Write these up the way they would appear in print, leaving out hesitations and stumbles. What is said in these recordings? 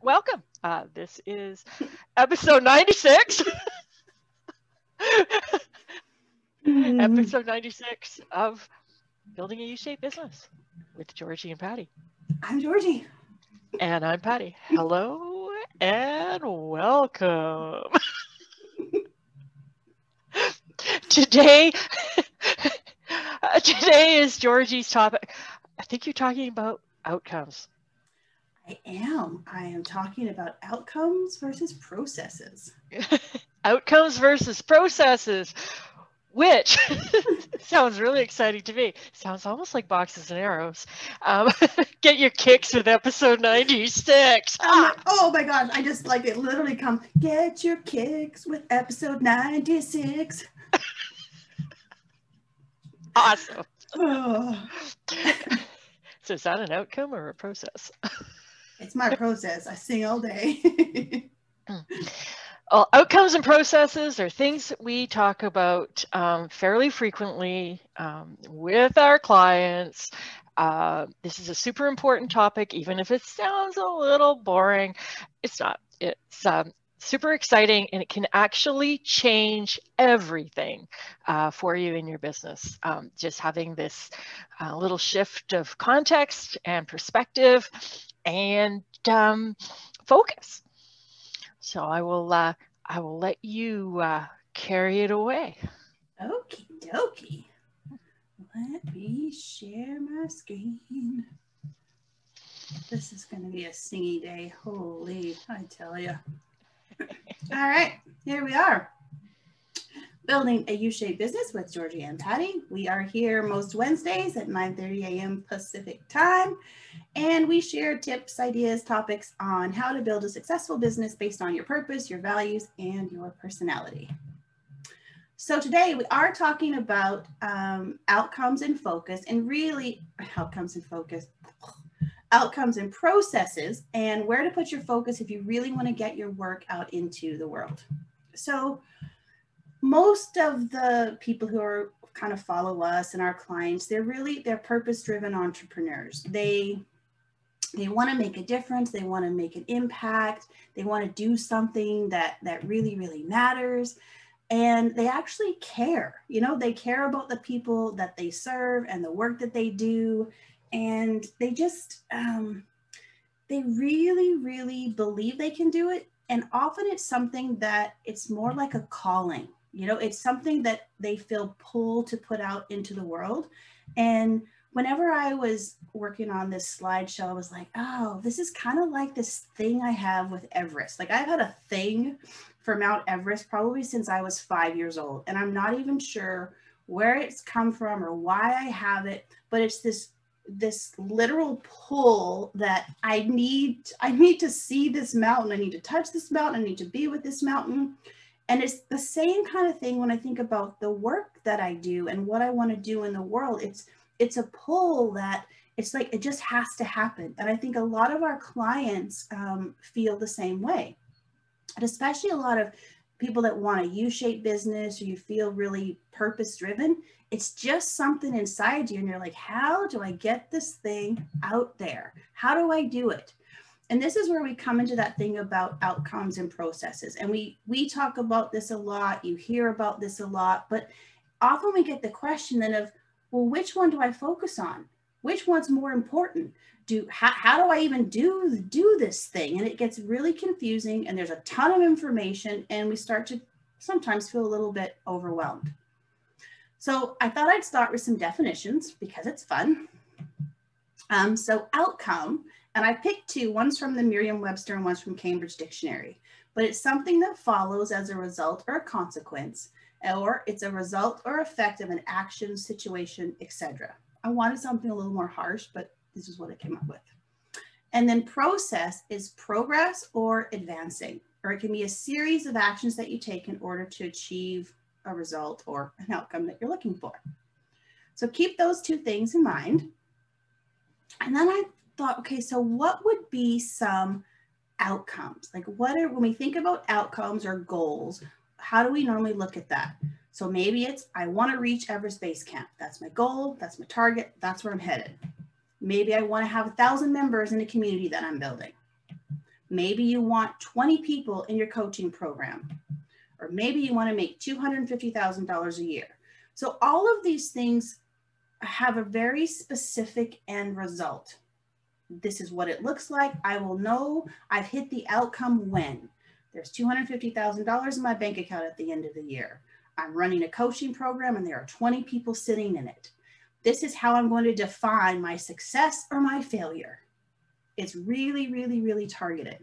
welcome. This is episode 96. Episode 96 of Building a U-Shaped Business with Georgie and Patty. I'm Georgie. And I'm Patty. Hello and welcome. Today is Georgie's topic. I think you're talking about outcomes. I am talking about outcomes versus processes. Outcomes versus processes, which sounds really exciting to me. Sounds almost like boxes and arrows. Get your kicks with episode 96. Oh my gosh, I just like it literally come, get your kicks with episode 96. Awesome. Oh. So is that an outcome or a process? It's my process. I sing all day. Well, outcomes and processes are things that we talk about fairly frequently with our clients. This is a super important topic, even if it sounds a little boring. It's not. It's super exciting, and it can actually change everything for you in your business. Just having this little shift of context and perspective and focus. So I will let you carry it away. Okie dokie. Let me share my screen. This is going to be a singy day. Holy, I tell you. All right, here we are. Building a U-shaped business with Georgie and Patty. We are here most Wednesdays at 9:30 a.m. Pacific time. And we share tips, ideas, topics on how to build a successful business based on your purpose, your values, and your personality. So today we are talking about outcomes and focus, and really outcomes and processes, and where to put your focus if you really want to get your work out into the world. So most of the people who are kind of follow us and our clients, they're purpose-driven entrepreneurs. They want to make a difference. They want to make an impact. They want to do something that really, really matters. And they actually care. You know, they care about the people that they serve and the work that they do. And they just, they really, really believe they can do it. And often it's something that it's more like a calling. You know, it's something that they feel pulled to put out into the world. And whenever I was working on this slideshow, I was like, oh, this is kind of like this thing I have with Everest. Like I've had a thing for Mount Everest probably since I was 5 years old. And I'm not even sure where it's come from or why I have it, but it's this literal pull that I need to see this mountain. I need to touch this mountain. I need to be with this mountain. And it's the same kind of thing when I think about the work that I do and what I want to do in the world. It's a pull that it's like, it just has to happen. And I think a lot of our clients feel the same way. And especially a lot of people that want a U-shaped business or you feel really purpose-driven, it's just something inside you. And you're like, how do I get this thing out there? How do I do it? And this is where we come into that thing about outcomes and processes. And we talk about this a lot. You hear about this a lot, but often we get the question then of, well, which one do I focus on? Which one's more important? How do I even do this thing? And it gets really confusing and there's a ton of information and we start to sometimes feel a little bit overwhelmed. So I thought I'd start with some definitions because it's fun. So outcome, and I picked two, one's from the Merriam-Webster and one's from Cambridge Dictionary, but it's something that follows as a result or a consequence, or it's a result or effect of an action, situation, etc. I wanted something a little more harsh, but this is what I came up with. And then process is progress or advancing, or it can be a series of actions that you take in order to achieve a result or an outcome that you're looking for. So keep those two things in mind. And then I thought, okay, so what would be some outcomes? Like when we think about outcomes or goals, how do we normally look at that? So maybe it's, I want to reach Everest Base Camp. That's my goal. That's my target. That's where I'm headed. Maybe I want to have 1,000 members in a community that I'm building. Maybe you want 20 people in your coaching program, or maybe you want to make $250,000 a year. So all of these things have a very specific end result. This is what it looks like. I will know I've hit the outcome when there's $250,000 in my bank account at the end of the year. I'm running a coaching program and there are 20 people sitting in it. This is how I'm going to define my success or my failure. It's really, really, really targeted.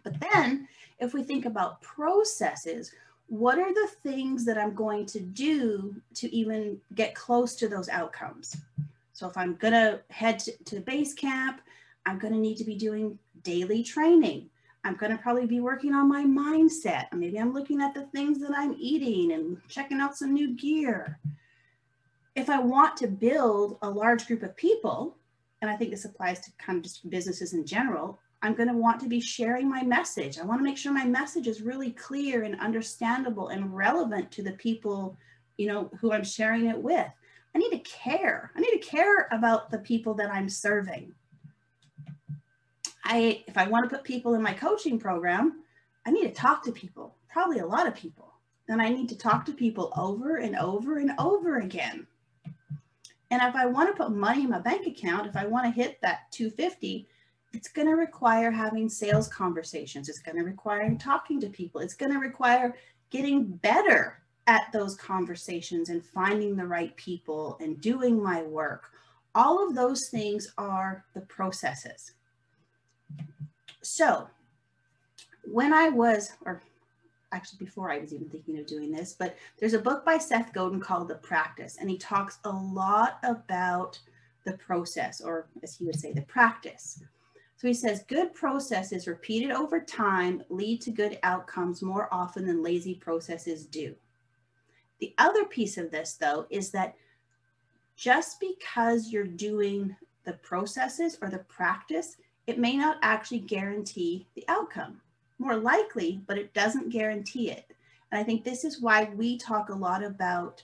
But then if we think about processes, what are the things that I'm going to do to even get close to those outcomes? So if I'm going to head to base camp, I'm going to need to be doing daily training. I'm going to probably be working on my mindset. Maybe I'm looking at the things that I'm eating and checking out some new gear. If I want to build a large group of people, and I think this applies to kind of just businesses in general, I'm going to want to be sharing my message. I want to make sure my message is really clear and understandable and relevant to the people, who I'm sharing it with. I need to care. I need to care about the people that I'm serving. If I want to put people in my coaching program, I need to talk to people, probably a lot of people. And I need to talk to people over and over and over again. And if I want to put money in my bank account, if I want to hit that 250, it's going to require having sales conversations. It's going to require talking to people. It's going to require getting better at those conversations and finding the right people and doing my work. All of those things are the processes. So when I was, or actually before I was even thinking of doing this, but there's a book by Seth Godin called The Practice, and he talks a lot about the process, or as he would say, the practice. So he says, good processes repeated over time lead to good outcomes more often than lazy processes do. The other piece of this, though, is that just because you're doing the processes or the practice, it may not actually guarantee the outcome. More likely, but it doesn't guarantee it. And I think this is why we talk a lot about,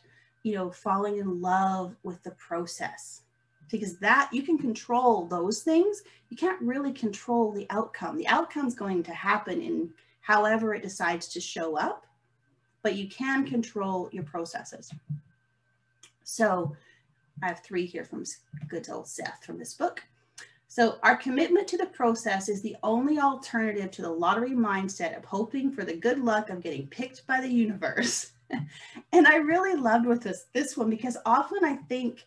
falling in love with the process, because that you can control those things. You can't really control the outcome. The outcome's going to happen in however it decides to show up, but you can control your processes. So I have 3 here from good old Seth from this book. So our commitment to the process is the only alternative to the lottery mindset of hoping for the good luck of getting picked by the universe. And I really loved with this one, because often I think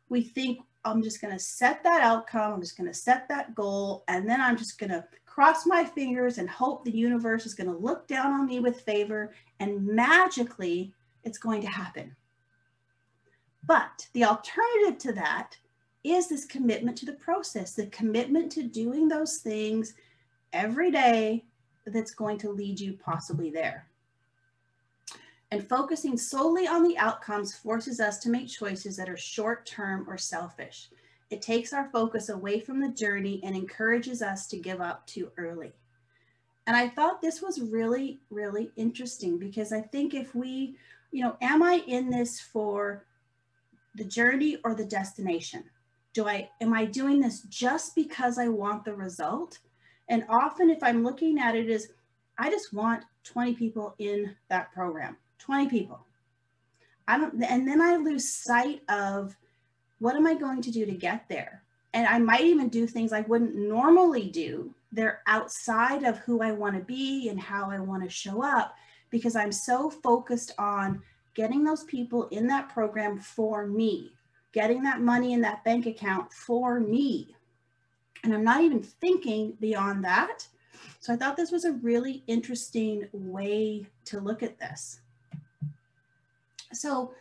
we think I'm just going to set that outcome. I'm just going to set that goal. And then I'm just going to cross my fingers and hope the universe is going to look down on me with favor, and magically it's going to happen. But the alternative to that is this commitment to the process, the commitment to doing those things every day that's going to lead you possibly there. And focusing solely on the outcomes forces us to make choices that are short-term or selfish. It takes our focus away from the journey and encourages us to give up too early. And I thought this was really, really interesting, because I think if we, am I in this for the journey or the destination? Am I doing this just because I want the result? And often if I'm looking at it as, I just want 20 people in that program, 20 people. And then I lose sight of what am I going to do to get there? And I might even do things I wouldn't normally do. They're outside of who I want to be and how I want to show up, because I'm so focused on getting those people in that program for me, getting that money in that bank account for me. And I'm not even thinking beyond that. So I thought this was a really interesting way to look at this. So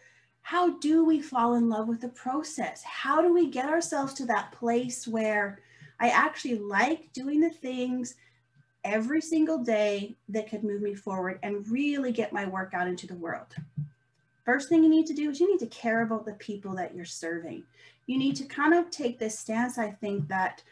how do we fall in love with the process? How do we get ourselves to that place where I actually like doing the things every single day that could move me forward and really get my work out into the world? First thing you need to do is you need to care about the people that you're serving. You need to kind of take this stance, I think, that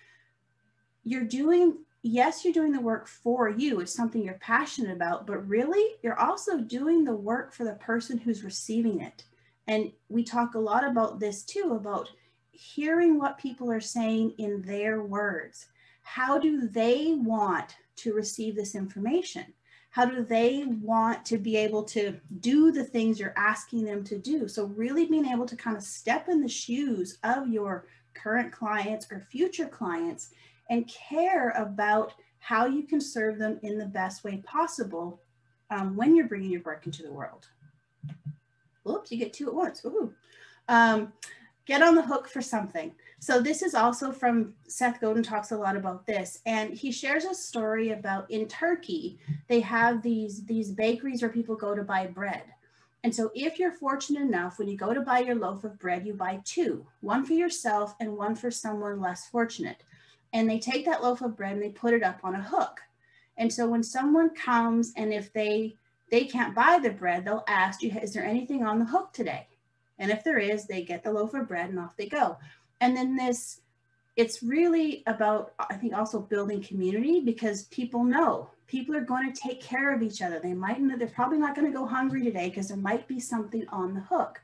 you're doing the work for you. It's something you're passionate about, but really you're also doing the work for the person who's receiving it. And we talk a lot about this too, about hearing what people are saying in their words. how do they want to receive this information? How do they want to be able to do the things you're asking them to do? So really being able to kind of step in the shoes of your current clients or future clients and care about how you can serve them in the best way possible when you're bringing your work into the world. Oops, you get two at once. Ooh. Get on the hook for something. So this is also from Seth Godin, talks a lot about this. And he shares a story about in Turkey, they have these bakeries where people go to buy bread. And so if you're fortunate enough, when you go to buy your loaf of bread, you buy two, one for yourself and one for someone less fortunate. And they take that loaf of bread and they put it up on a hook. And so when someone comes and if they can't buy the bread, they'll ask you, is there anything on the hook today? And if there is, they get the loaf of bread and off they go. And then it's really about, I think, also building community, because people know people are going to take care of each other. They're probably not going to go hungry today because there might be something on the hook.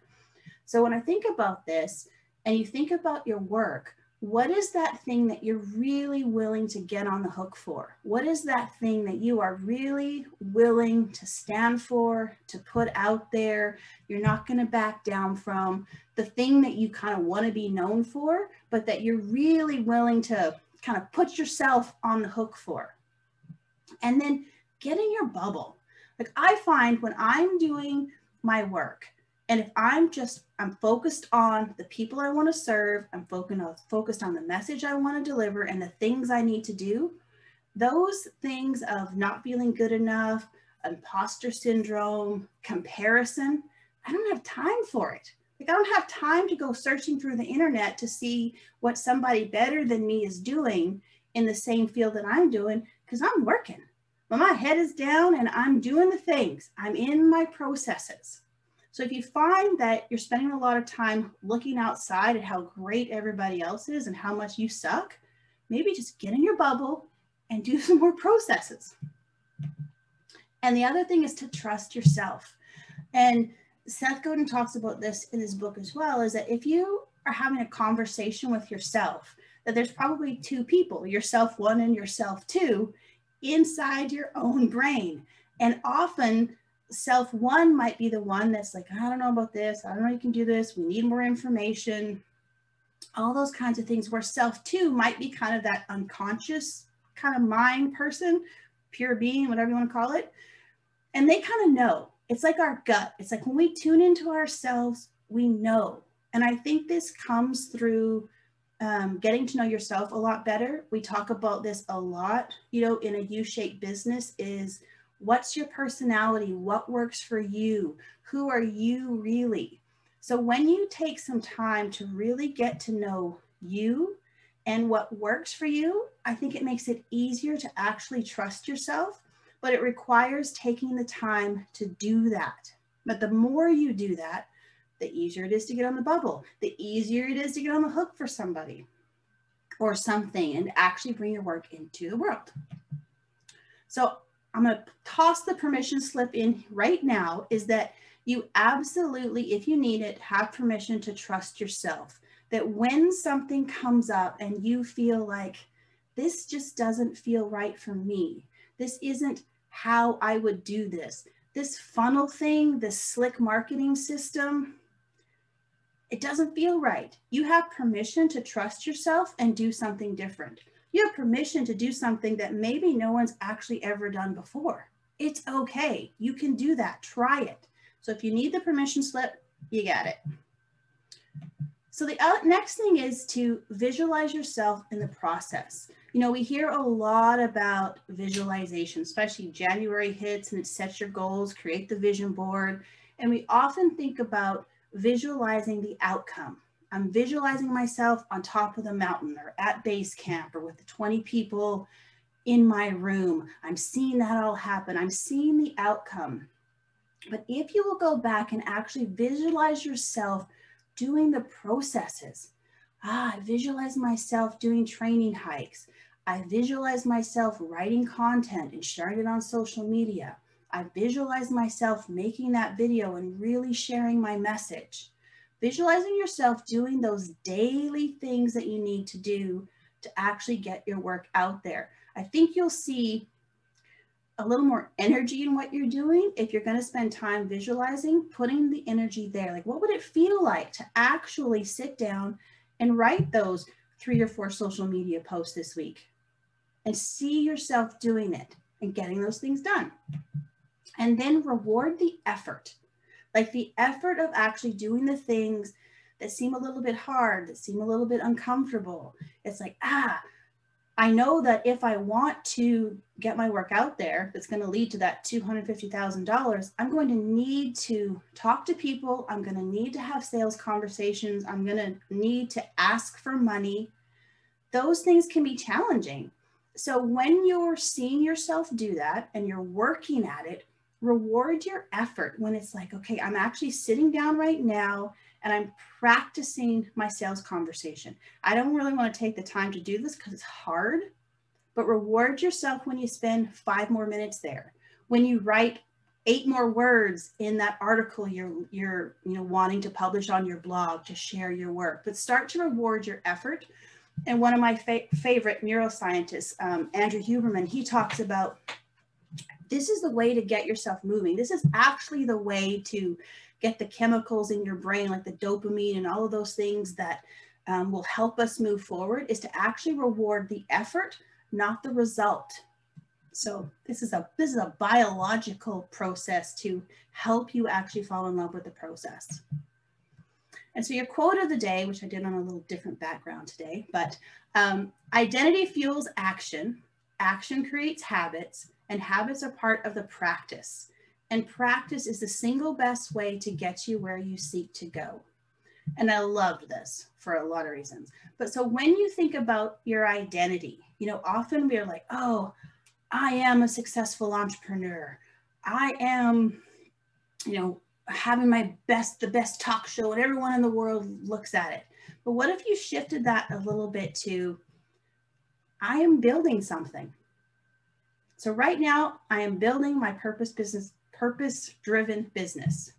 So when I think about this and you think about your work, what is that thing that you're really willing to get on the hook for? What is that thing that you are really willing to stand for, to put out there? You're not going to back down from the thing that you kind of want to be known for, but that you're really willing to kind of put yourself on the hook for. And then get in your bubble. Like I find when I'm doing my work, and if I'm focused on the people I want to serve, I'm focused on the message I want to deliver and the things I need to do, those things of not feeling good enough, imposter syndrome, comparison, I don't have time for it. Like I don't have time to go searching through the internet to see what somebody better than me is doing in the same field that I'm doing, because I'm working. But my head is down and I'm doing the things. I'm in my processes. So if you find that you're spending a lot of time looking outside at how great everybody else is and how much you suck, maybe just get in your bubble and do some more processes. And the other thing is to trust yourself. And Seth Godin talks about this in his book as well, is that if you are having a conversation with yourself, that there's probably two people, yourself one and yourself two, inside your own brain. And often self one might be the one that's like, I don't know about this. I don't know you can do this. We need more information. All those kinds of things, where self two might be kind of that unconscious kind of mind person, pure being, whatever you want to call it. And they kind of know. It's like our gut. It's like when we tune into ourselves, we know. And I think this comes through getting to know yourself a lot better. We talk about this a lot, in a U-shaped business is, what's your personality? What works for you? Who are you really? So when you take some time to really get to know you and what works for you, I think it makes it easier to actually trust yourself, but it requires taking the time to do that. But the more you do that, the easier it is to get on the bubble, the easier it is to get on the hook for somebody or something and actually bring your work into the world. So I'm going to toss the permission slip in right now, is that you absolutely, if you need it, have permission to trust yourself. That when something comes up and you feel like this just doesn't feel right for me, this isn't how I would do this, this funnel thing, this slick marketing system, it doesn't feel right. You have permission to trust yourself and do something different. You have permission to do something that maybe no one's actually ever done before. It's okay. You can do that. Try it. So if you need the permission slip, you got it. So the next thing is to visualize yourself in the process. We hear a lot about visualization, especially January hits and it sets your goals, create the vision board. And we often think about visualizing the outcome. I'm visualizing myself on top of the mountain or at base camp or with the 20 people in my room. I'm seeing that all happen. I'm seeing the outcome. But if you will go back and actually visualize yourself doing the processes, I visualize myself doing training hikes. I visualize myself writing content and sharing it on social media. I visualize myself making that video and really sharing my message. Visualizing yourself doing those daily things that you need to do to actually get your work out there. I think you'll see a little more energy in what you're doing if you're going to spend time visualizing, putting the energy there. Like, what would it feel like to actually sit down and write those 3 or 4 social media posts this week and see yourself doing it and getting those things done? And then reward the effort, like the effort of actually doing the things that seem a little bit hard, that seem a little bit uncomfortable. It's like, I know that if I want to get my work out there, that's going to lead to that $250,000, I'm going to need to talk to people. I'm going to need to have sales conversations. I'm going to need to ask for money. Those things can be challenging. So when you're seeing yourself do that and you're working at it, reward your effort when it's like, okay, I'm actually sitting down right now and I'm practicing my sales conversation. I don't really want to take the time to do this because it's hard, but reward yourself when you spend 5 more minutes there. When you write 8 more words in that article you're wanting to publish on your blog to share your work, but start to reward your effort. And one of my favorite neuroscientists, Andrew Huberman, he talks about this is the way to get yourself moving. This is actually the way to get the chemicals in your brain, like the dopamine and all of those things that will help us move forward, is to actually reward the effort, not the result. So this is a biological process to help you actually fall in love with the process. And so your quote of the day, which I did on a little different background today, but identity fuels action, action creates habits, and habits are part of the practice. And practice is the single best way to get you where you seek to go. And I loved this for a lot of reasons. But so when you think about your identity, often we're like, oh, I am a successful entrepreneur. I am, having the best talk show, and everyone in the world looks at it. But what if you shifted that a little bit to, I am building something. So right now I am building my purpose-driven business.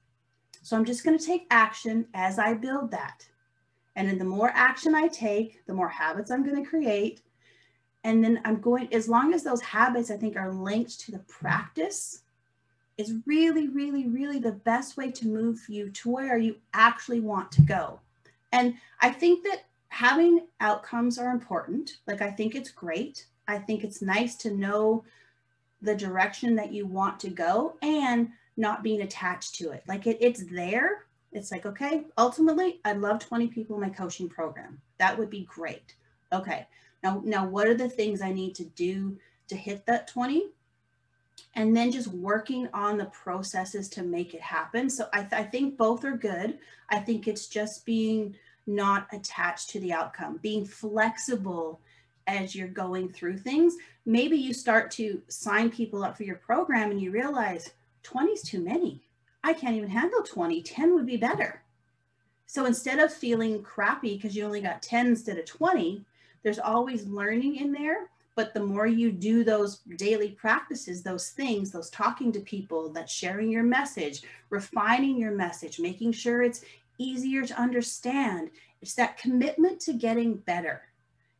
So I'm just going to take action as I build that. And then the more action I take, the more habits I'm going to create. And then as long as those habits, I think, are linked to the practice, is really, really, really the best way to move you to where you actually want to go. And I think that having outcomes are important. Like, I think it's great. I think it's nice to know the direction that you want to go and not being attached to it. Like it's there. It's like, okay, ultimately I'd love 20 people in my coaching program. That would be great. Okay. Now what are the things I need to do to hit that 20? And then just working on the processes to make it happen. So I think both are good. I think it's just being not attached to the outcome, being flexible as you're going through things. Maybe you start to sign people up for your program and you realize 20 is too many. I can't even handle 20. 10 would be better. So instead of feeling crappy because you only got 10 instead of 20, there's always learning in there. But the more you do those daily practices, those things, those talking to people, that sharing your message, refining your message, making sure it's easier to understand, it's that commitment to getting better.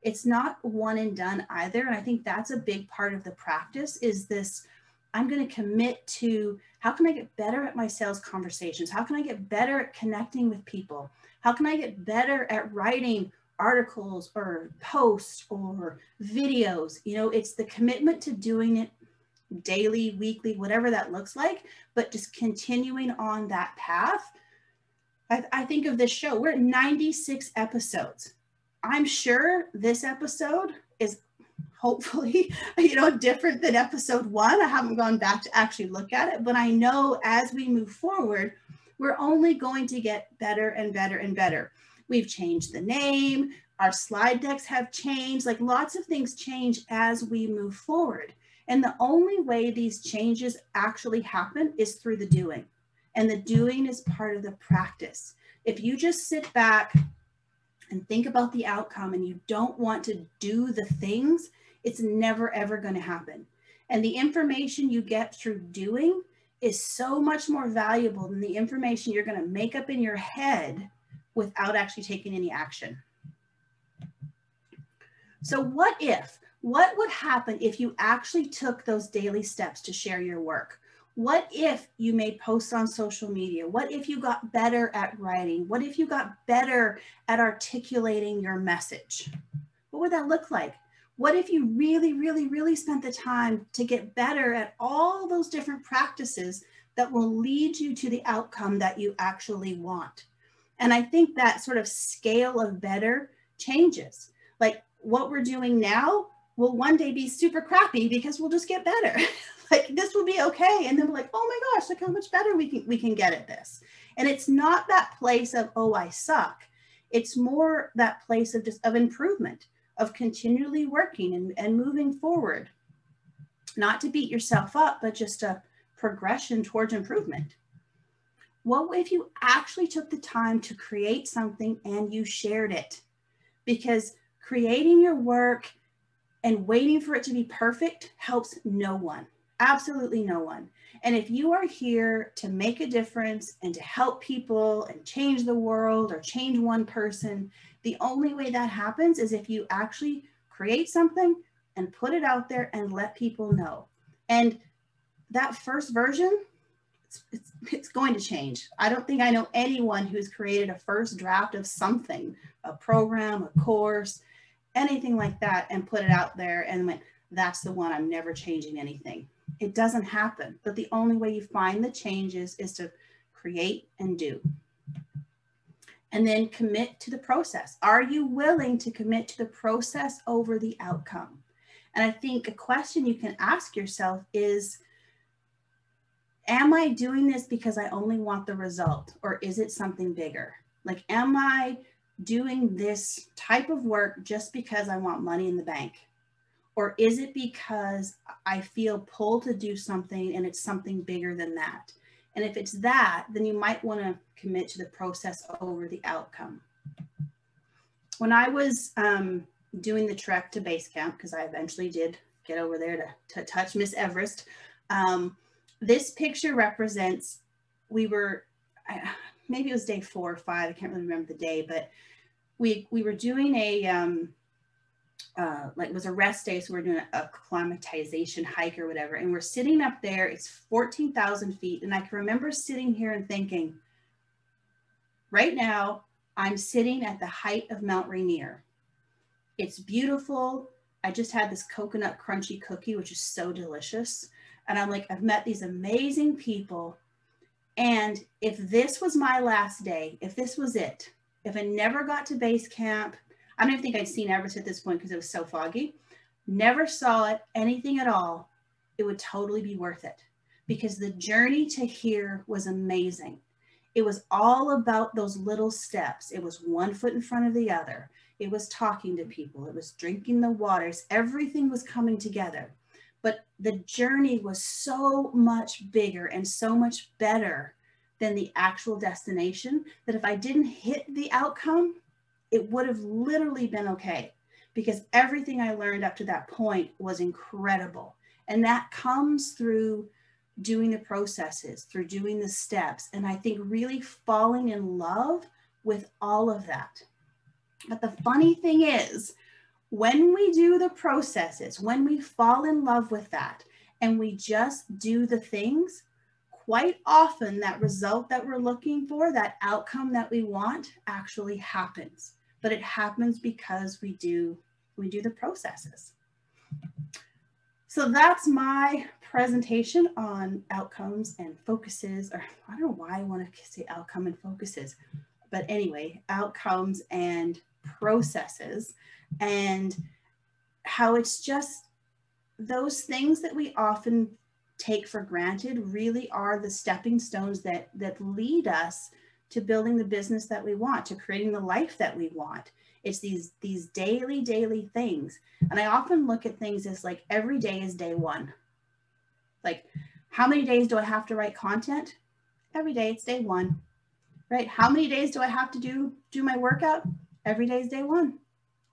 It's not one and done either. And I think that's a big part of the practice, is this, I'm going to commit to, how can I get better at my sales conversations? How can I get better at connecting with people? How can I get better at writing articles or posts or videos? It's the commitment to doing it daily, weekly, whatever that looks like, but just continuing on that path. I think of this show, we're at 96 episodes. I'm sure this episode is hopefully, different than episode 1. I haven't gone back to actually look at it, but I know as we move forward, we're only going to get better and better and better. We've changed the name, our slide decks have changed, like lots of things change as we move forward. And the only way these changes actually happen is through the doing. And the doing is part of the practice. If you just sit back and think about the outcome and you don't want to do the things, it's never, ever going to happen. And the information you get through doing is so much more valuable than the information you're going to make up in your head without actually taking any action. So what would happen if you actually took those daily steps to share your work? What if you made posts on social media? What if you got better at writing? What if you got better at articulating your message? What would that look like? What if you really, really, really spent the time to get better at all those different practices that will lead you to the outcome that you actually want? And I think that sort of scale of better changes. Like what we're doing now will one day be super crappy because we'll just get better. Like this will be okay. And then we're like, oh my gosh, look how much better we can get at this. And it's not that place of, oh, I suck. It's more that place of just of improvement, of continually working and moving forward. Not to beat yourself up, but just a progression towards improvement. What if you actually took the time to create something and you shared it? Because creating your work and waiting for it to be perfect helps no one, absolutely no one. And if you are here to make a difference and to help people and change the world or change one person, the only way that happens is if you actually create something and put it out there and let people know. And that first version, it's going to change. I don't think I know anyone who's created a first draft of something, a program, a course, anything like that, and put it out there and went, that's the one, I'm never changing anything. It doesn't happen. But the only way you find the changes is to create and do. And then commit to the process. Are you willing to commit to the process over the outcome? And I think a question you can ask yourself is, am I doing this because I only want the result, or is it something bigger? Like, am I doing this type of work just because I want money in the bank? Or is it because I feel pulled to do something and it's something bigger than that? And if it's that, then you might want to commit to the process over the outcome. When I was doing the trek to base camp, because I eventually did get over there to touch Miss Everest, this picture represents, we were, maybe it was day 4 or 5, I can't really remember the day, but we were doing a, like it was a rest day, so we're doing a acclimatization hike or whatever, and we're sitting up there, it's 14,000 feet, and I can remember sitting here and thinking, right now, I'm sitting at the height of Mount Rainier. It's beautiful. I just had this coconut crunchy cookie, which is so delicious. And I'm like, I've met these amazing people. And if this was my last day, if this was it, if I never got to base camp, I don't even think I'd seen Everest at this point because it was so foggy, never saw it, anything at all, it would totally be worth it. Because the journey to here was amazing. It was all about those little steps. It was one foot in front of the other. It was talking to people. It was drinking the waters. Everything was coming together. But the journey was so much bigger and so much better than the actual destination that if I didn't hit the outcome, it would have literally been okay, because everything I learned up to that point was incredible. And that comes through doing the processes, through doing the steps. And I think really falling in love with all of that. But the funny thing is, when we do the processes, when we fall in love with that and we just do the things, quite often that result that we're looking for, that outcome that we want, actually happens. But it happens because we do the processes. So that's my presentation on outcomes and focuses, or I don't know why I want to say outcome and focuses, but anyway, outcomes and processes, and how it's just those things that we often take for granted really are the stepping stones that lead us to building the business that we want, to creating the life that we want. It's these daily things. And I often look at things as like every day is day one. Like, how many days do I have to write content? Every day it's day one, right? How many days do I have to do my workout? Every day is day one.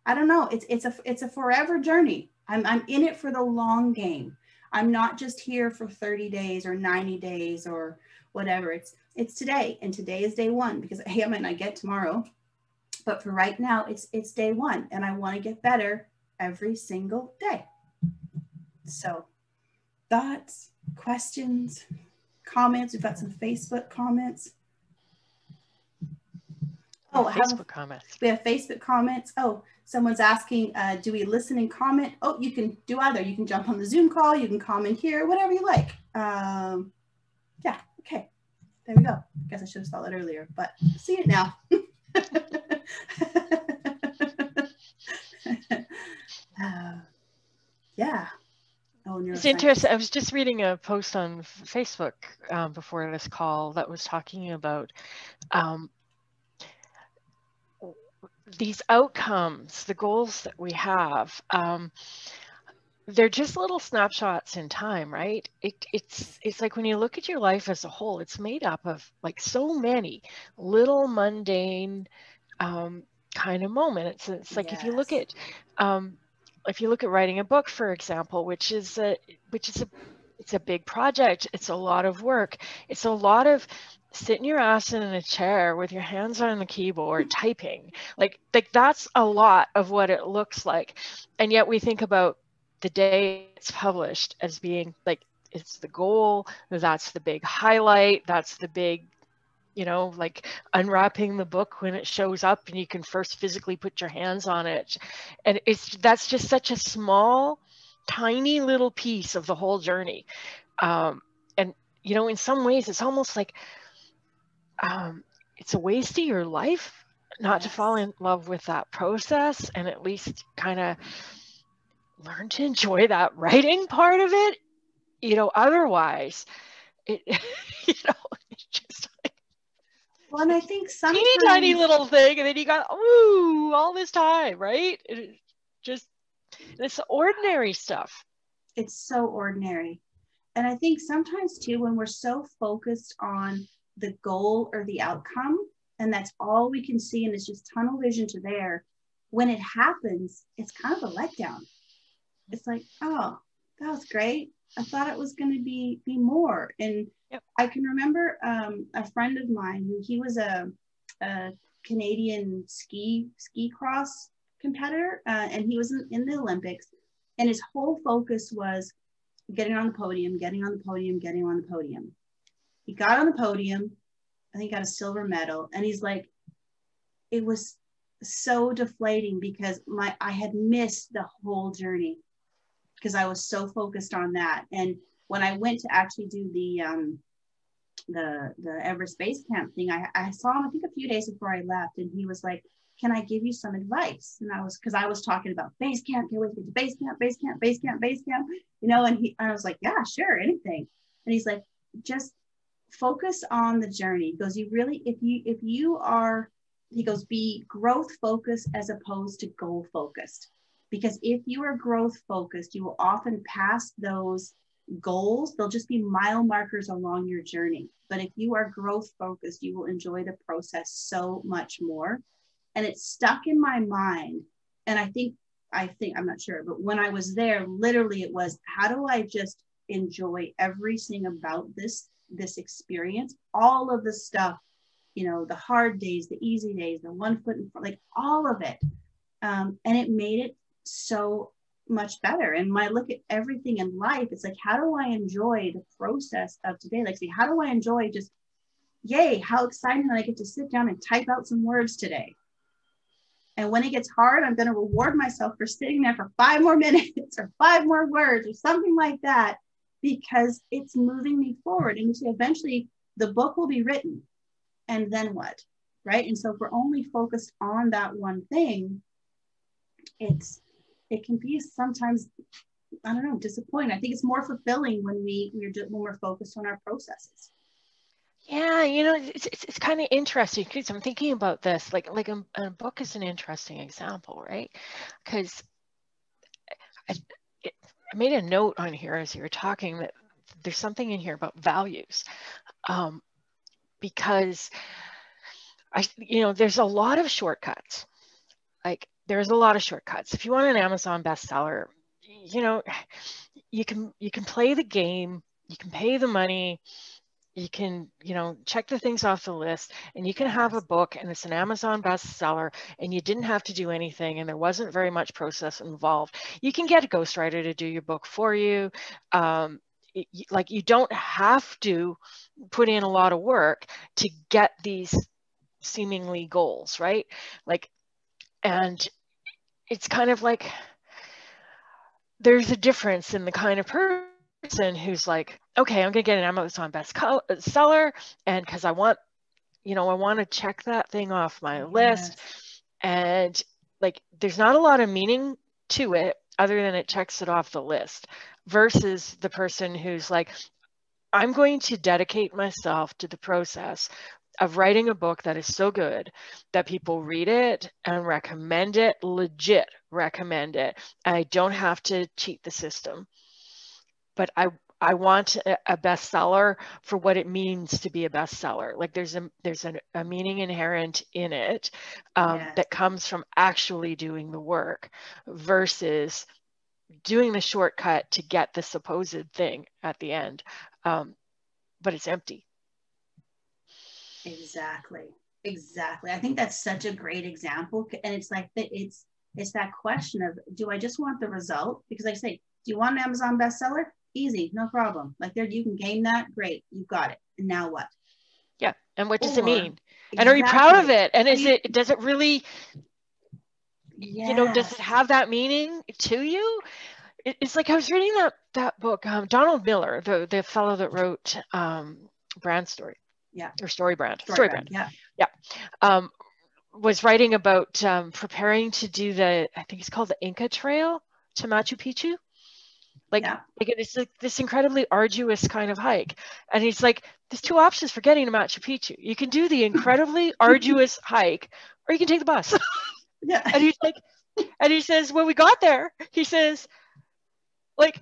I don't know. It's a forever journey. I'm in it for the long game. I'm not just here for 30 days or 90 days or whatever. It's today, and today is day one, because hey, I might not get tomorrow, but for right now, it's day one, and I want to get better every single day. So thoughts, questions, comments. We've got some Facebook comments. Oh, Facebook comments. We have Facebook comments. Oh, someone's asking, do we listen and comment? Oh, you can do either. You can jump on the Zoom call. You can comment here, whatever you like. Yeah, okay. There we go. I guess I should have saw that earlier, but see it now. Yeah. Oh, it's interesting. I was just reading a post on Facebook before this call that was talking about these outcomes, the goals that we have. They're just little snapshots in time, right? It's like when you look at your life as a whole, it's made up of like so many little mundane kind of moments. It's like if you look at writing a book, for example, which is a big project. It's a lot of work. It's a lot of sitting your ass in a chair with your hands on the keyboard typing. Like that's a lot of what it looks like. And yet we think about the day it's published as being like, it's the goal, that's the big highlight, that's the big, like unwrapping the book when it shows up and you can first physically put your hands on it. And that's just such a small, tiny little piece of the whole journey. And, in some ways it's almost like it's a waste of your life not to fall in love with that process and at least kind of learn to enjoy that writing part of it. Otherwise it, it's just like, well, and I think sometimes teeny tiny little thing, and then you got all this time, right? It's ordinary stuff. It's so ordinary. And I think sometimes too, when we're so focused on the goal or the outcome, and that's all we can see, and it's just tunnel vision to there, when it happens, it's kind of a letdown. It's like, oh, that was great. I thought it was going to be more. And yep. I can remember a friend of mine who he was a Canadian ski cross competitor, and he was in the Olympics, and his whole focus was getting on the podium. He got on the podium. I think he got a silver medal, and he's like, it was so deflating because I had missed the whole journey because I was so focused on that. And when I went to actually do the Everest Base Camp thing, I saw him, I think a few days before I left, and he was like, can I give you some advice? And because I was talking about base camp, can't wait to get to base camp, and I was like, yeah, sure, anything. And he's like, just focus on the journey. He goes, you really, if you are, he goes, be growth focused as opposed to goal focused. Because if you are growth focused, you will often pass those goals. They'll just be mile markers along your journey. But if you are growth focused, you will enjoy the process so much more. And it stuck in my mind. And I think, I'm not sure, but when I was there, literally it was, how do I just enjoy everything about this experience? All of the stuff, the hard days, the easy days, the one foot in front, like all of it. And it made it so much better. And when I look at everything in life, it's like, how do I enjoy the process of today? Like, see, how do I enjoy just, yay, how exciting that I get to sit down and type out some words today. And when it gets hard, I'm going to reward myself for sitting there for 5 more minutes or 5 more words or something like that, because it's moving me forward. And eventually the book will be written. And then what? Right. And so if we're only focused on that one thing, it can be sometimes, I don't know, disappointing. I think it's more fulfilling when we're focused on our processes. Yeah, it's kind of interesting because I'm thinking about this, like a book is an interesting example, right? Because I made a note on here as you were talking that there's something in here about values, because there's a lot of shortcuts. Like there's a lot of shortcuts. If you want an Amazon bestseller, you can play the game, you can pay the money, you can, check the things off the list, and you can have a Yes. book and it's an Amazon bestseller, and you didn't have to do anything, and there wasn't very much process involved. You can get a ghostwriter to do your book for you. Like, you don't have to put in a lot of work to get these seemingly goals, right? Like, and it's kind of like there's a difference in the kind of person who's like, okay, I'm gonna get an Amazon bestseller, and because I want to check that thing off my list, Yes. and like there's not a lot of meaning to it other than it checks it off the list, versus the person who's like, I'm going to dedicate myself to the process of writing a book that is so good that people read it and recommend it, legit recommend it. And I don't have to cheat the system, but I want a bestseller for what it means to be a bestseller. Like there's a meaning inherent in it Yes. that comes from actually doing the work versus doing the shortcut to get the supposed thing at the end. But it's empty. Exactly. Exactly. I think that's such a great example. And it's like that it's that question of, do I just want the result? Because like I say, do you want an Amazon bestseller? Easy, no problem. Like there, you can game that, great, you got it. And now what? Yeah. And what does it Or mean? And are you proud of exactly. it? And does it really, does it Yes. have that meaning to you? It's like I was reading that book, Donald Miller, the fellow that wrote Brand Story. Yeah. Or Story Brand. Yeah. Yeah. Was writing about preparing to do I think it's called the Inca Trail to Machu Picchu. Like it's like this incredibly arduous kind of hike. And he's like, there's two options for getting to Machu Picchu. You can do the incredibly arduous hike, or you can take the bus. Yeah. And he's like, and he says, when we got there, he says, like,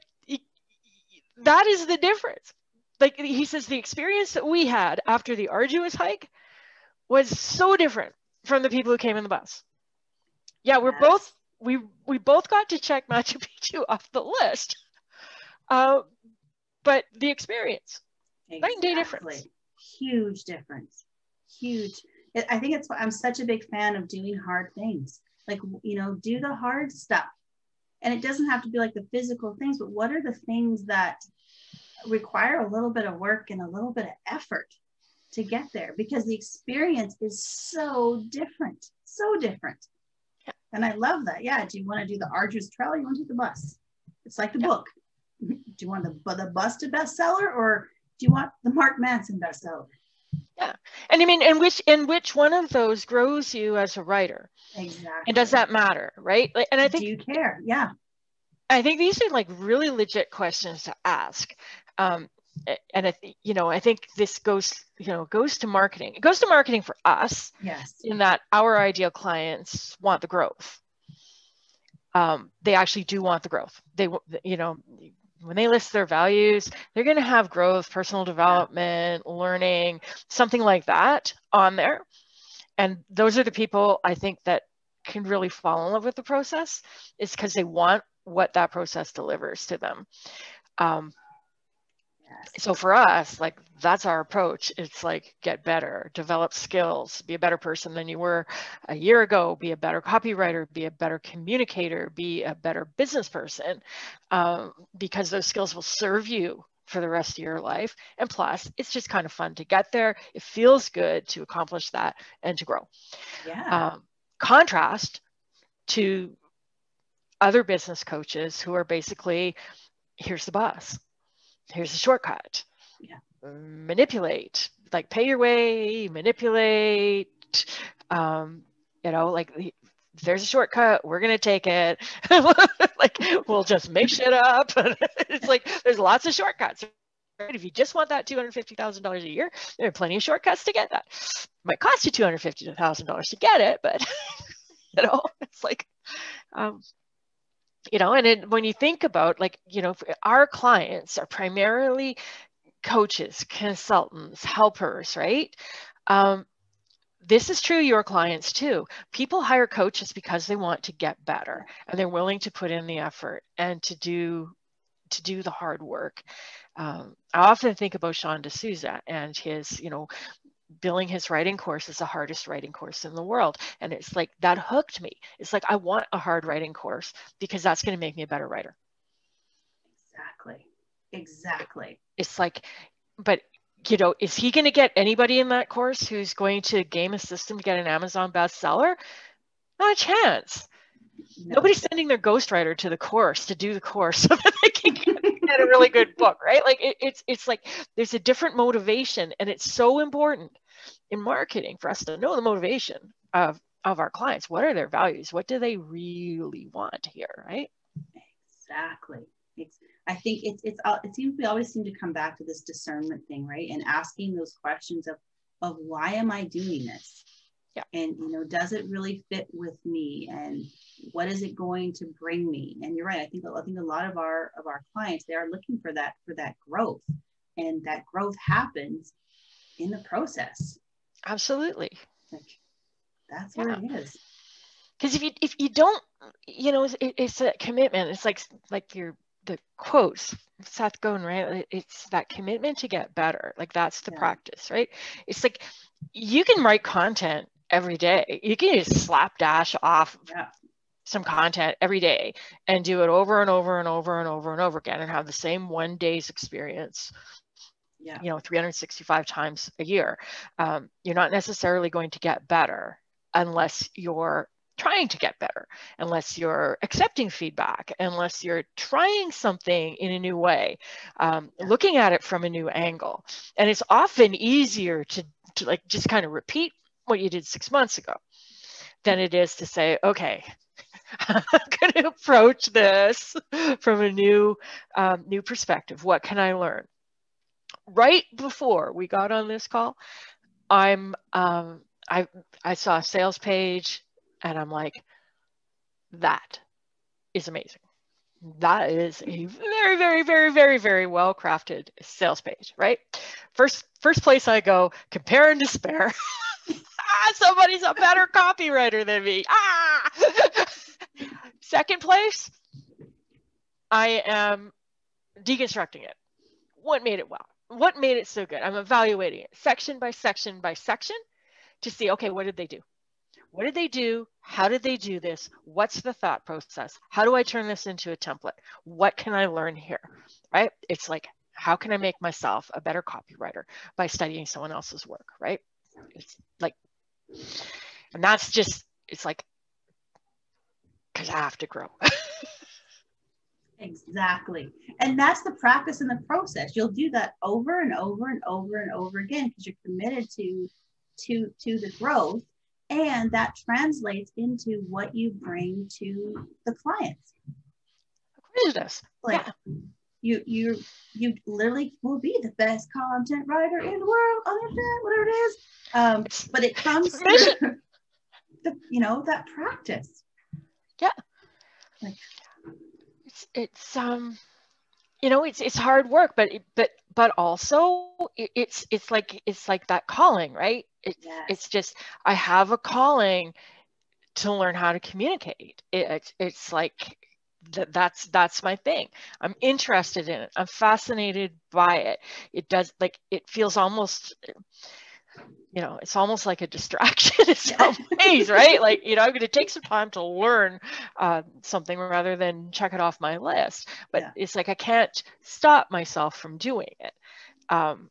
that is the difference. Like he says, the experience that we had after the arduous hike was so different from the people who came in the bus. Yeah, we both got to check Machu Picchu off the list, but the experience, night and day difference. Huge difference. Huge. I think it's why I'm such a big fan of doing hard things. Like, do the hard stuff. And it doesn't have to be like the physical things, but what are the things that require a little bit of work and a little bit of effort to get there? Because the experience is so different. So different. Yeah. And I love that. Yeah. Do you want to do the arduous trail? You want to take the bus? It's like the book. Do you want the bus to bestseller, or do you want the Mark Manson bestseller? Yeah. And I mean, and which one of those grows you as a writer? Exactly. And does that matter? Right. Like, and I think, do you care? Yeah. I think these are like really legit questions to ask. And I think this goes to marketing. It goes to marketing for us. Yes. In that our ideal clients want the growth. They actually do want the growth. They, when they list their values, they're going to have growth, personal development, learning, something like that on there. And those are the people I think that can really fall in love with the process, is because they want what that process delivers to them. So for us, like, that's our approach. It's like, get better, develop skills, be a better person than you were a year ago, be a better copywriter, be a better communicator, be a better business person, because those skills will serve you for the rest of your life. And plus, it's just kind of fun to get there. It feels good to accomplish that and to grow. Yeah. Contrast to other business coaches who are basically, here's the bus. Here's a shortcut. Yeah. Manipulate, like pay your way, manipulate, like, there's a shortcut, we're going to take it. Like, we'll just make shit up. It's like, there's lots of shortcuts. Right? If you just want that $250,000 a year, there are plenty of shortcuts to get that. It might cost you $250,000 to get it, but it's like, and when you think about, like, our clients are primarily coaches, consultants, helpers, right? This is true, your clients too. People hire coaches because they want to get better, and they're willing to put in the effort and to to do the hard work. I often think about Sean D'Souza and his, billing his writing course as the hardest writing course in the world. And it's like, that hooked me. It's like, I want a hard writing course because that's going to make me a better writer. Exactly. It's like, but is he going to get anybody in that course who's going to game a system to get an Amazon bestseller? Not a chance. No. Nobody's sending their ghostwriter to the course to do the course so that they can get a really good book, right? Like it's like there's a different motivation, and it's so important in marketing for us to know the motivation of our clients. What are their values? What do they really want to hear, right? Exactly. I think it seems we always seem to come back to this discernment thing, right? And asking those questions of why am I doing this? Yeah. And does it really fit with me? And what is it going to bring me? And you're right. I think a lot of our clients, they are looking for that growth, and that growth happens in the process. Absolutely. Like, that's what it is. Because if you don't, it's a commitment. It's like the quotes, Seth Godin, right? It's that commitment to get better. Like that's the practice, right? It's like you can write content every day. You can just slapdash off some content every day and do it over and over and over and over and over again and have the same one day's experience. 365 times a year. You're not necessarily going to get better unless you're trying to get better, unless you're accepting feedback, unless you're trying something in a new way, looking at it from a new angle. And it's often easier to like just kind of repeat what you did 6 months ago than it is to say, okay, I'm going to approach this from a new perspective. What can I learn? Right before we got on this call, I saw a sales page and I'm like, that is amazing. That is a very, very, very, very, very well crafted sales page, right? First place I go, compare and despair. Somebody's a better copywriter than me. Second place, I am deconstructing it. What made it well? What made it so good? I'm evaluating it section by section by section to see, okay, what did they do? What did they do? How did they do this? What's the thought process? How do I turn this into a template? What can I learn here, right? It's like, how can I make myself a better copywriter by studying someone else's work, right? It's like, and that's just, it's like, because I have to grow. Exactly. And that's the practice and the process. You'll do that over and over and over and over again because you're committed to the growth, and that translates into what you bring to the clients. Of course it does. Like you literally will be the best content writer in the world on the internet, whatever it is. But it comes through that practice. Yeah. Like, it's hard work, but also it's like that calling, right? It's just, I have a calling to learn how to communicate. It's like that's my thing. I'm interested in it. I'm fascinated by it. It feels almost, it's almost like a distraction in some ways, right? Like, I'm going to take some time to learn something rather than check it off my list. But it's like I can't stop myself from doing it. And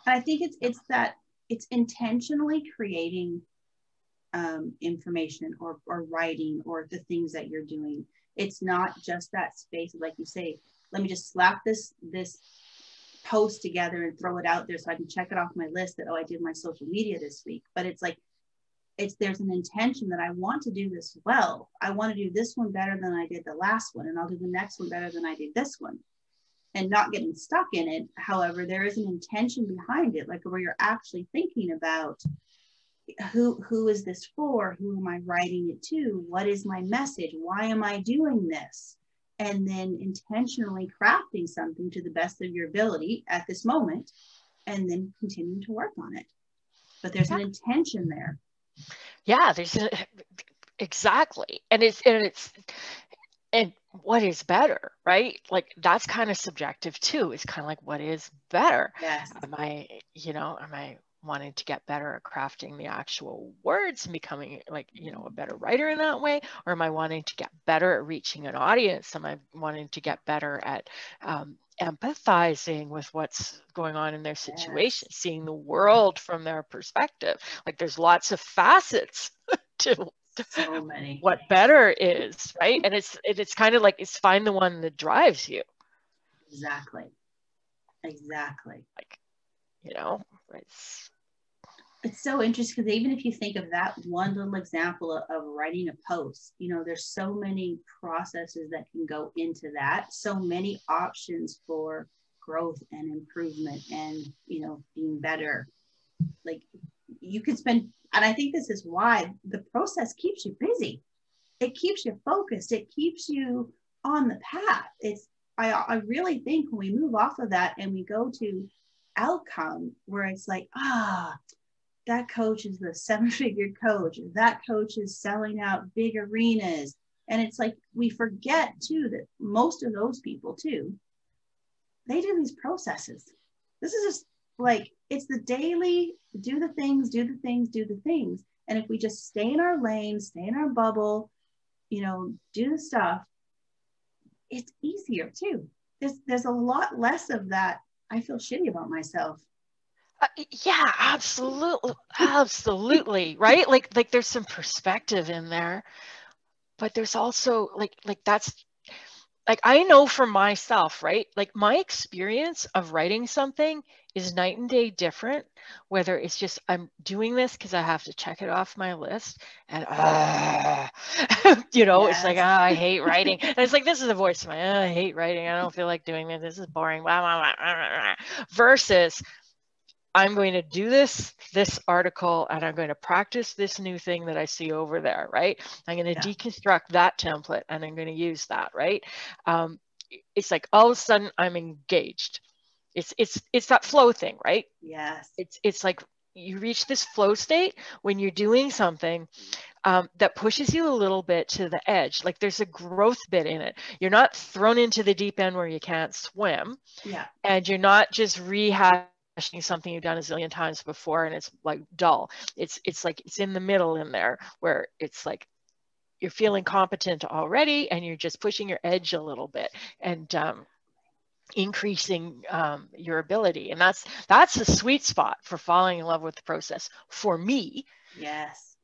I think it's intentionally creating information or writing or the things that you're doing. It's not just that space, like you say, let me just slap this post together and throw it out there so I can check it off my list that, I did my social media this week. But it's like, there's an intention that I want to do this well. I want to do this one better than I did the last one, and I'll do the next one better than I did this one, and not getting stuck in it. However, there is an intention behind it, like where you're actually thinking about who is this for? Who am I writing it to? What is my message? Why am I doing this? And then intentionally crafting something to the best of your ability at this moment, and then continuing to work on it. But there's an intention there. Yeah, exactly. And what is better, right? Like that's kind of subjective too. It's kind of like, what is better? Yes. Am I wanting to get better at crafting the actual words and becoming like, a better writer in that way? Or am I wanting to get better at reaching an audience? Am I wanting to get better at empathizing with what's going on in their situation, seeing the world from their perspective? Like there's lots of facets to So many. what better is, right? And it's kind of like, it's find the one that drives you. Exactly. Like, it's so interesting because even if you think of that one little example of writing a post, there's so many processes that can go into that, so many options for growth and improvement and, being better. Like you could spend, and I think this is why the process keeps you busy. It keeps you focused. It keeps you on the path. I really think when we move off of that and we go to outcome where it's like, that coach is the 7-figure coach. That coach is selling out big arenas. And it's like, we forget too, that most of those people too, they do these processes. This is just like, it's the daily, do the things. And if we just stay in our lane, stay in our bubble, do the stuff, it's easier too. There's a lot less of that. I feel shitty about myself. Yeah, absolutely, right? Like there's some perspective in there, but there's also like that's like, I know for myself, right? Like my experience of writing something is night and day different, whether it's just I'm doing this because I have to check it off my list and it's like, I hate writing. And it's like, this is the voice of my, I hate writing. I don't feel like doing this. This is boring. Blah, blah, blah. Versus I'm going to do this article and I'm going to practice this new thing that I see over there, right? I'm going to deconstruct that template and I'm going to use that, right? It's like all of a sudden I'm engaged. It's that flow thing, right? Yes. It's like you reach this flow state when you're doing something that pushes you a little bit to the edge. Like there's a growth bit in it. You're not thrown into the deep end where you can't swim. Yeah. And you're not just rehashing something you've done a zillion times before and it's like dull. It's like it's in the middle in there where it's like you're feeling competent already and you're just pushing your edge a little bit and increasing your ability. And that's the sweet spot for falling in love with the process for me. Yes.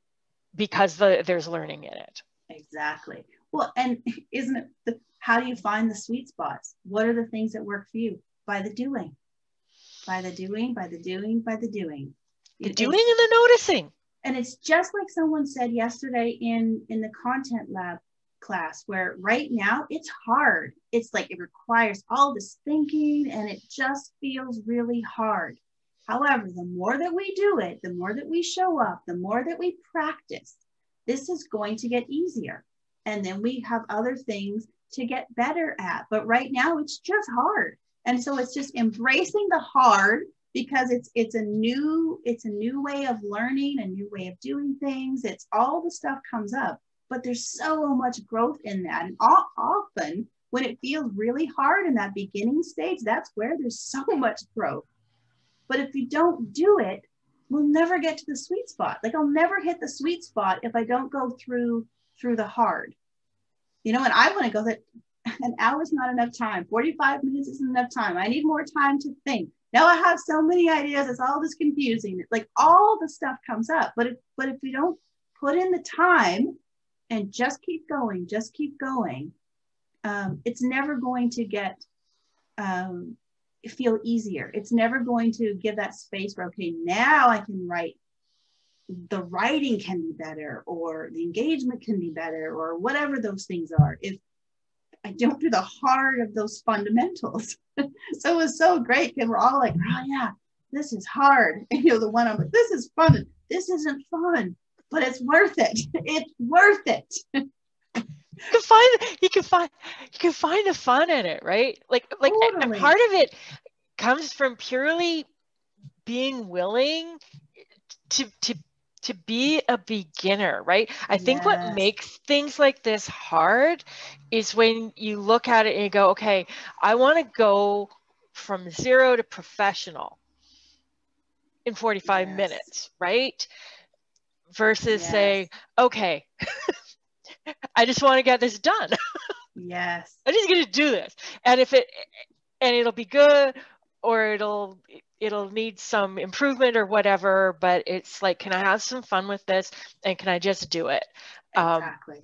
Because there's learning in it. Exactly. Well, and isn't it how do you find the sweet spots? What are the things that work for you? By the doing. By the doing. The doing and the noticing. And it's just like someone said yesterday in the content lab class, where right now it's hard. It's like it requires all this thinking and it just feels really hard. However, the more that we do it, the more that we show up, the more that we practice, this is going to get easier. And then we have other things to get better at. But right now it's just hard. And so it's just embracing the hard because it's a new way of learning, a new way of doing things. It's all the stuff comes up, but there's so much growth in that. And often when it feels really hard in that beginning stage, that's where there's so much growth. But if you don't do it, we'll never get to the sweet spot. Like I'll never hit the sweet spot if I don't go through the hard, and I want to go that an hour's not enough time. 45 minutes isn't enough time. I need more time to think. Now I have so many ideas. It's all this confusing. It's like all the stuff comes up. But if we don't put in the time and just keep going, it's never going to get feel easier. It's never going to give that space where, okay, now I can write. The writing can be better, or the engagement can be better, or whatever those things are. If I don't do the hard of those fundamentals. So it was so great because we're all like, oh yeah, this is hard. And the one I'm like, this is fun. This isn't fun, but it's worth it. It's worth it. You can find the fun in it, right? Like totally. And part of it comes from purely being willing to to be a beginner, right? I think what Yes. makes things like this hard is when you look at it and you go, okay, I want to go from 0 to professional in 45 Yes. minutes, right? Versus Yes. saying, okay, I just want to get this done. Yes. I'm just going to do this. And it'll be good, or it'll need some improvement or whatever, but it's like, can I have some fun with this, and can I just do it? Exactly.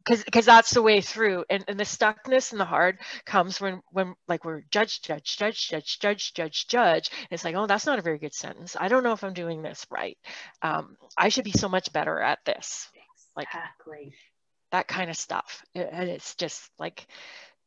Because that's the way through, and the stuckness and the hard comes when like we're judge. It's like, oh, that's not a very good sentence. I don't know if I'm doing this right. I should be so much better at this. Exactly. Like that kind of stuff. And it's just like,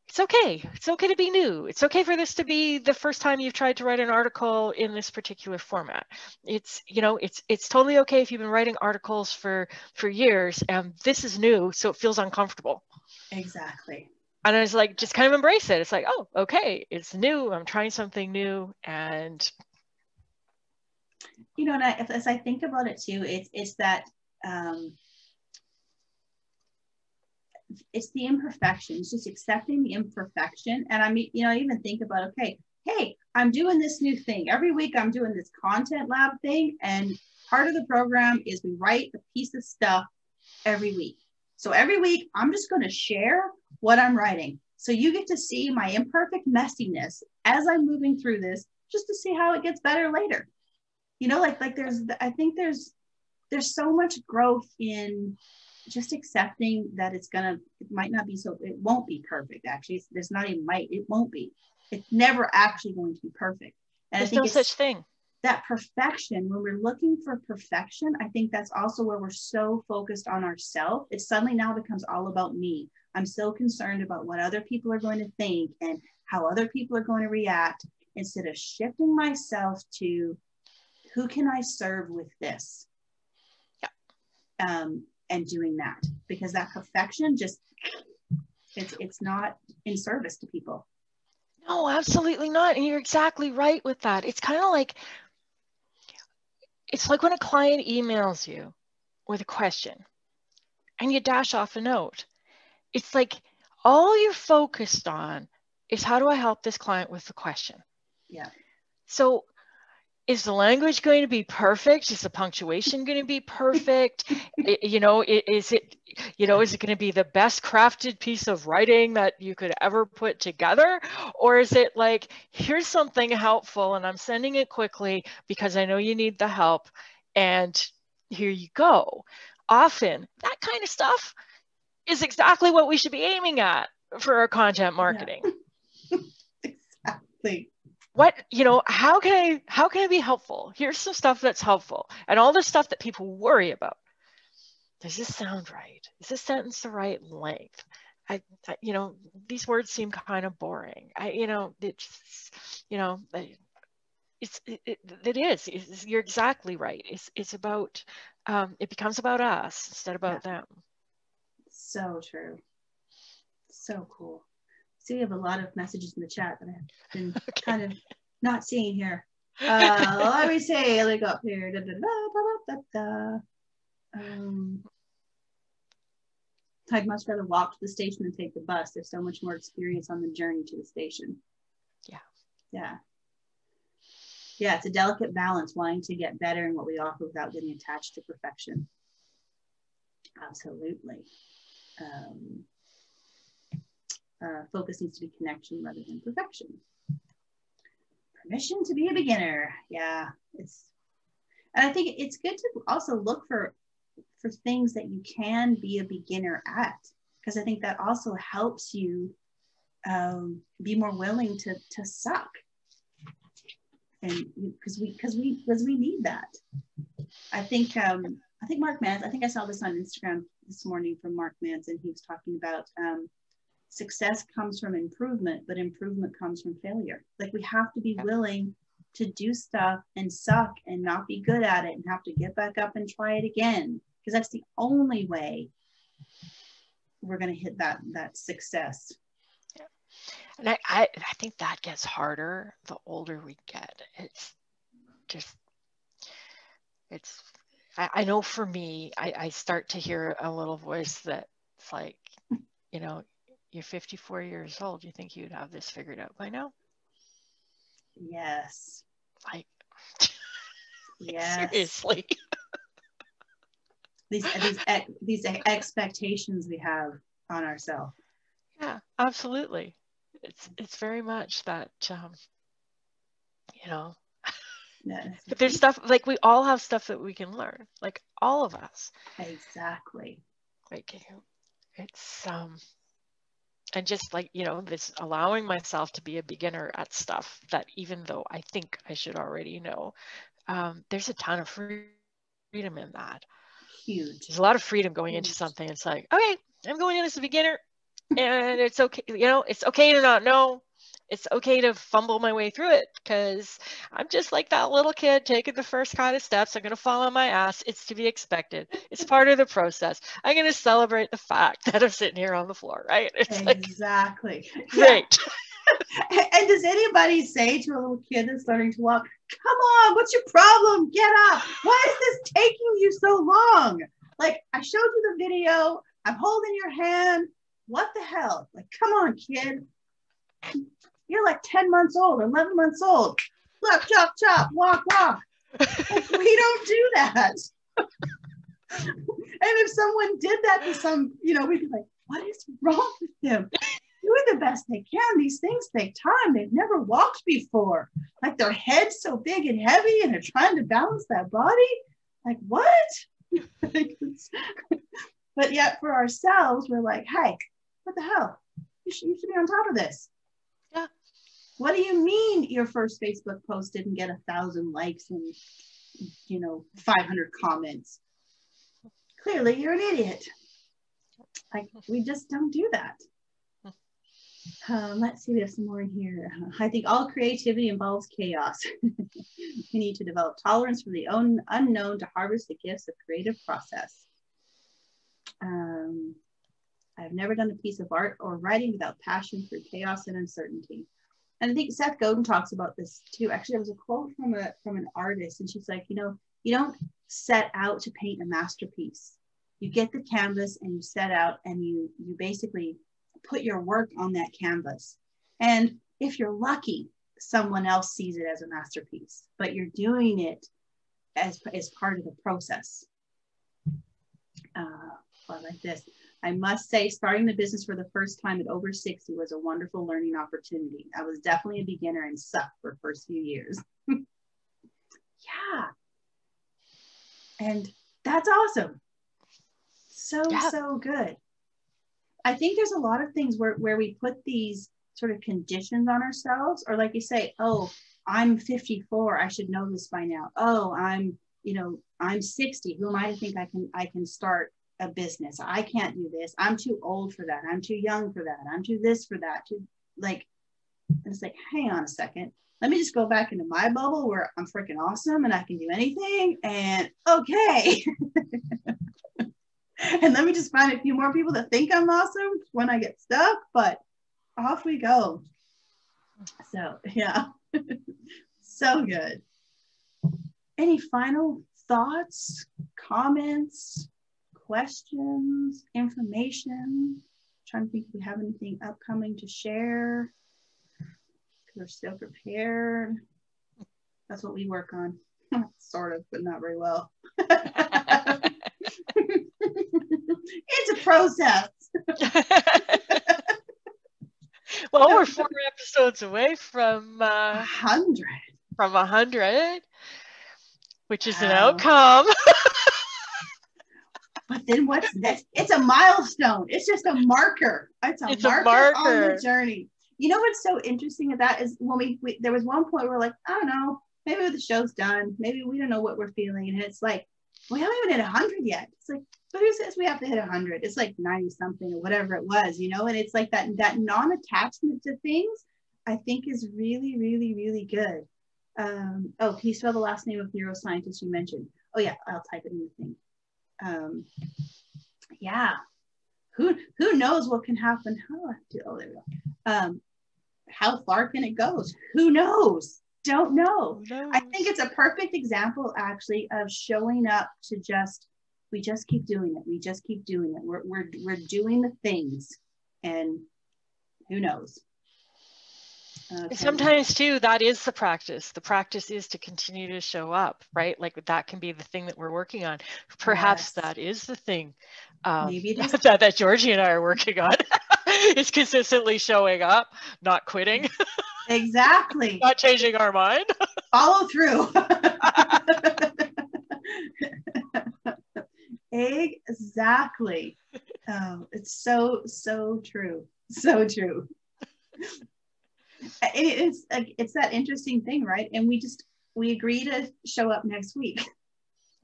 it's okay. It's okay to be new. It's okay for this to be the first time you've tried to write an article in this particular format. It's, it's totally okay if you've been writing articles for years and this is new, so it feels uncomfortable. Exactly. And it's like, just kind of embrace it. It's like, oh, okay, it's new. I'm trying something new. And and as I think about it too, it's that it's the imperfection. It's just accepting the imperfection. And I mean, I even think about, okay, hey, I'm doing this new thing. Every week I'm doing this content lab thing. And part of the program is we write a piece of stuff every week. So every week I'm just going to share what I'm writing. So you get to see my imperfect messiness as I'm moving through this, just to see how it gets better later. I think there's so much growth in just accepting that it might not be it won't be perfect. Actually, there's not even might, it won't be. It's never actually going to be perfect. And there's I think no such thing. That perfection, when we're looking for perfection, I think that's also where we're so focused on ourselves. It suddenly now becomes all about me. I'm so concerned about what other people are going to think and how other people are going to react, instead of shifting myself to who can I serve with this? Yeah. And doing that, because that perfection just, it's not in service to people. No, absolutely not. And you're exactly right with that. It's kind of like, it's like when a client emails you with a question and you dash off a note. It's like all you're focused on is, how do I help this client with the question? Yeah. So is the language going to be perfect? Is the punctuation going to be perfect? Is it going to be the best crafted piece of writing that you could ever put together? Or is it like, here's something helpful and I'm sending it quickly because I know you need the help, and here you go. Often that kind of stuff is exactly what we should be aiming at for our content marketing. Yeah. Exactly. How can I be helpful? Here's some stuff that's helpful. And all the stuff that people worry about. Does this sound right? Is this sentence the right length? These words seem kind of boring. You're exactly right. It's about, it becomes about us instead of about them. So true. So cool. See, we have a lot of messages in the chat that I've been kind of not seeing here. Let me see. Let me go up here. I'd much rather walk to the station than take the bus. There's so much more experience on the journey to the station. Yeah. Yeah. Yeah, it's a delicate balance, wanting to get better in what we offer without getting attached to perfection. Absolutely. Focus needs to be connection rather than perfection. Permission to be a beginner. Yeah, and I think it's good to also look for things that you can be a beginner at, because I think that also helps you be more willing to suck, and because we need that. I think Mark Mans, I think I saw this on Instagram this morning from Mark Mans, and he was talking about success comes from improvement, but improvement comes from failure. Like, we have to be willing to do stuff and suck and not be good at it and have to get back up and try it again, because that's the only way we're going to hit that success. Yeah. And I think that gets harder the older we get. I know for me, I start to hear a little voice that's like, you know, you're 54 years old. You think you'd have this figured out by now? Yes. Like, Yes. seriously. These expectations we have on ourselves. Yeah, absolutely. It's very much that, you know, but there's stuff, like we all have stuff that we can learn, like all of us. Exactly. Like, it's, and just like, you know, this allowing myself to be a beginner at stuff that even though I think I should already know, there's a ton of freedom in that. Huge. There's a lot of freedom going into something. It's like, okay, I'm going in as a beginner, and it's okay, you know, it's okay to not know. It's okay to fumble my way through it, because I'm just like that little kid taking the first kind of steps. I'm going to fall on my ass. It's to be expected. It's part of the process. I'm going to celebrate the fact that I'm sitting here on the floor, right? It's exactly. Like, great. Yeah. And does anybody say to a little kid that's learning to walk, come on, what's your problem? Get up. Why is this taking you so long? Like, I showed you the video. I'm holding your hand. What the hell? Like, come on, kid. You're like 10 months old, 11 months old. Look, chop, chop, walk, walk. Like, we don't do that. And if someone did that to some, you know, we'd be like, what is wrong with them? Doing the best they can. These things take time. They've never walked before. Like, their head's so big and heavy and they're trying to balance that body. Like, what? But yet for ourselves, we're like, hey, what the hell? You should be on top of this. Yeah. What do you mean your first Facebook post didn't get 1,000 likes and, you know, 500 comments? Clearly, you're an idiot. Like, we just don't do that. Let's see, we have some more in here. I think all creativity involves chaos. We need to develop tolerance for the unknown to harvest the gifts of creative process. I've never done a piece of art or writing without passion for chaos and uncertainty. And I think Seth Godin talks about this too. Actually, there was a quote from an artist, and she's like, you know, you don't set out to paint a masterpiece. You get the canvas and you set out and you basically put your work on that canvas. And if you're lucky, someone else sees it as a masterpiece, but you're doing it as part of the process. I like this. I must say, starting the business for the first time at over 60 was a wonderful learning opportunity. I was definitely a beginner and sucked for the first few years. Yeah. And that's awesome. So good. I think there's a lot of things where we put these sort of conditions on ourselves, or like you say, oh, I'm 54, I should know this by now. Oh, I'm 60. Who am I to think I can start a business? I can't do this. I'm too old for that. I'm too young for that. I'm too this for that. It's like, hang on a second. Let me just go back into my bubble where I'm freaking awesome and I can do anything. And okay. And let me just find a few more people that think I'm awesome when I get stuck, but off we go. So, yeah. So good. Any final thoughts, comments, questions, information? I'm trying to think if we have anything upcoming to share. We're still prepared. That's what we work on. Sort of, but not very well. It's a process. Well, we're 4 episodes away from 100. From 100, which is an outcome. But then what's next? It's a milestone. It's just a marker. It's a marker on the journey. You know what's so interesting of that is when we there was one point where we're like, I don't know, maybe the show's done. Maybe we don't know what we're feeling. And it's like, we haven't even hit 100 yet. It's like, but who says we have to hit 100? It's like 90 something or whatever it was, you know? And it's like that non-attachment to things, I think is really, really, really good. Oh, can you spell the last name of neuroscientist you mentioned? Oh yeah, I'll type it in the thing. Yeah. Who knows what can happen? Oh, there we go. How far can it go? Who knows? don't know. Who knows? I think it's a perfect example actually of showing up to we just keep doing it. We just keep doing it. We're doing the things, and who knows? Okay. Sometimes too, that is the practice. The practice is to continue to show up, right? Like that can be the thing that we're working on. Perhaps that is the thing Maybe it is. that Georgie and I are working on is consistently showing up, not quitting. Exactly. Not changing our mind. Follow through. Exactly. Oh, it's so true. So true. It's that interesting thing, right? And we agree to show up next week.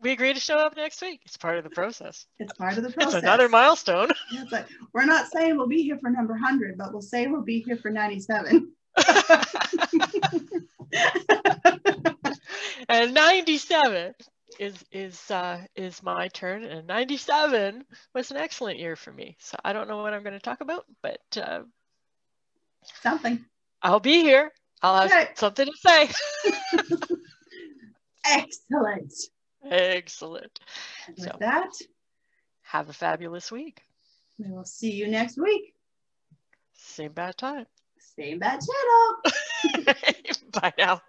We agree to show up next week. It's part of the process. It's part of the process. It's another milestone. It's like, we're not saying we'll be here for number 100, but we'll say we'll be here for 97. And 97 is my turn, and 97 was an excellent year for me. So I don't know what I'm going to talk about, but something. I'll be here. I'll have something to say. Excellent. Excellent. And with that, have a fabulous week. We will see you next week. Same bad time. Same bad channel. Bye now.